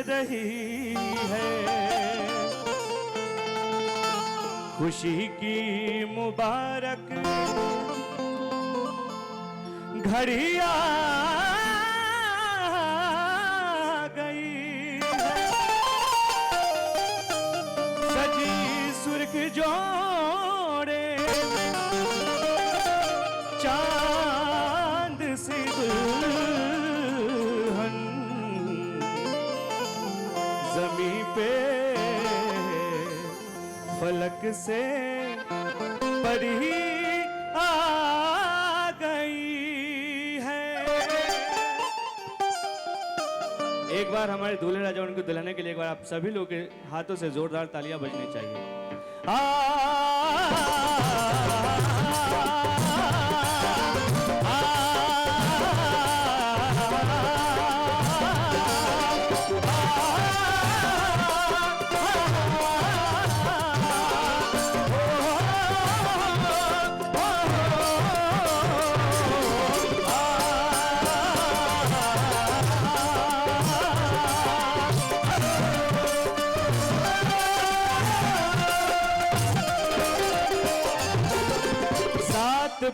रही है। खुशी की मुबारक घड़ी आ गई है। सजी सुर्ख जोड़े चांद सी दुल्हन जमी पे फलक से परी आ गई है। एक बार हमारे दूल्हे राजा उनको दुल्हने के लिए एक बार आप सभी लोग के हाथों से जोरदार तालियां बजनी चाहिए।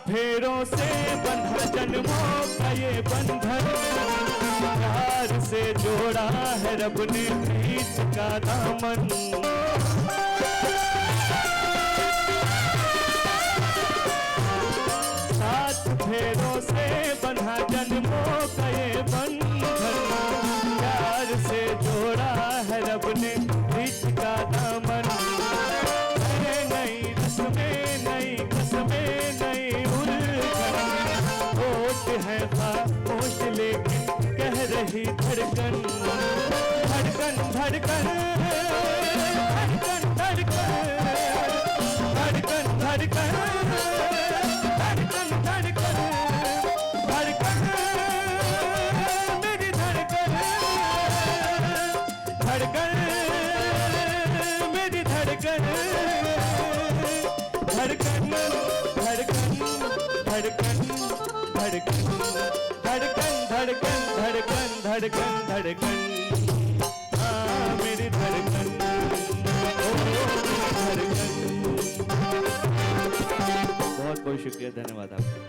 फेरों से बंधा जन्मों का ये बंधन, प्यार से जोड़ा है रब ने प्रीत का दामन। सात फेरों से बंधा जन्मों का ये बंधन, प्यार से जोड़ा है रब ने प्रीत का दामन। नई रस्में नई कसमें है खामोश लेकिन कह रही धड़कन, धड़कन धड़कन धड़कन धड़कन धड़कन धड़कन धड़कन धड़कन धड़कन मेरी धड़कन धड़कन मेरी धड़कन धड़कन धड़कन धड़कन धड़कन धड़कन धड़कन धड़कन धड़कन धड़कन हाँ मेरी धड़कन ओ मेरी धड़कन। बहुत बहुत शुक्रिया, धन्यवाद आपका।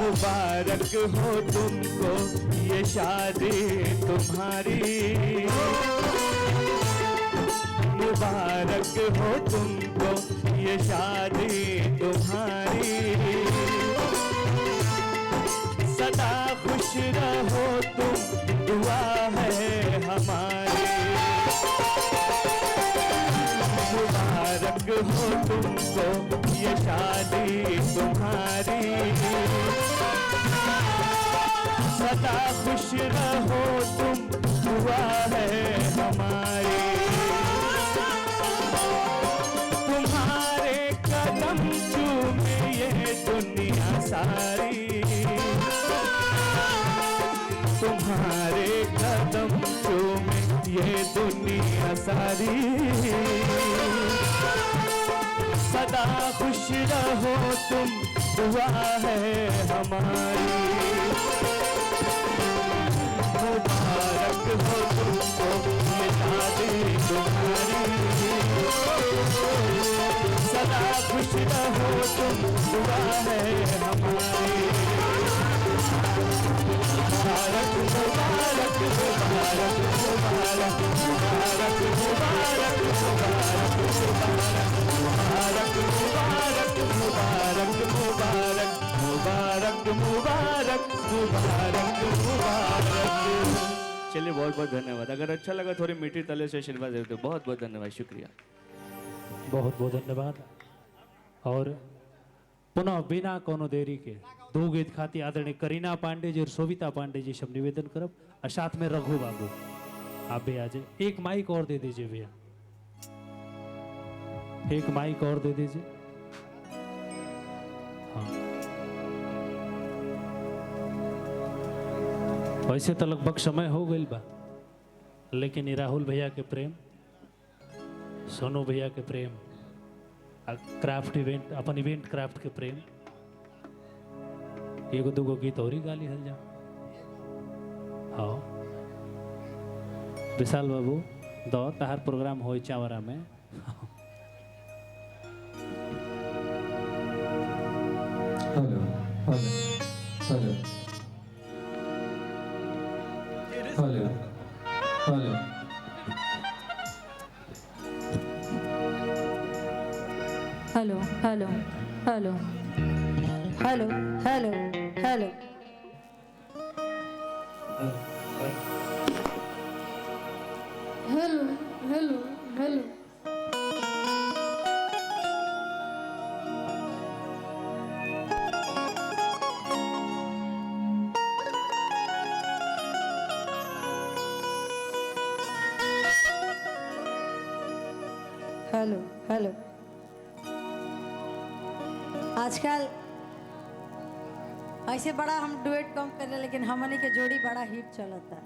मुबारक हो तुमको ये शादी तुम्हारी, मुबारक हो तुमको ये शादी तुम्हारी। सदा खुश रहो तुम दुआ है हमारी। मुबारक हो तुमको ये शादी तुम्हारी। सदा खुश रहो तुम दुआ है हमारी। तुम्हारे कदम चूमे ये दुनिया सारी। तुम्हारे कदम चूमे ये दुनिया सारी। सदा खुश रहो तुम दुआ है हमारी। मुबारक हो तुमको ये शादी तुम्हारी। सदा खुश रहो तुम दुआ है हमारी। मुबारक मुबारक मुबारक मुबारक मुबारक मुबारक मुबारक मुबारक मुबारक मुबारक। चलिए बहुत बहुत धन्यवाद। अगर अच्छा लगा थोड़ी मीठी तले से आशीर्वाद देते हो। बहुत बहुत धन्यवाद, शुक्रिया। बहुत बहुत धन्यवाद। और पुनः बिना कोनो देरी के दो गीत खाती आदरणीय करीना पांडे जी और सोविता पांडे जी सब निवेदन करब और साथ में रघु बाबू आप भी आ जाए। एक माइक और दे दीजिए भैया, एक माइक और दे दीजिए। हाँ, वैसे तो लगभग समय हो गई बा, लेकिन ये राहुल भैया के प्रेम, सोनू भैया के प्रेम, क्राफ्ट इवेंट, अपन इवेंट क्राफ्ट के प्रेम, एगो दूगो गीत और ही गाली हल जा। हाँ विशाल बाबू दो तहार प्रोग्राम हो चावरा में। Hello hello hello hello hello hello hello hello hello hello hello hello hello hello hello. आजकल ऐसे बड़ा हम डुएट कम कर रहे, लेकिन हमने के जोड़ी बड़ा हिट चलता।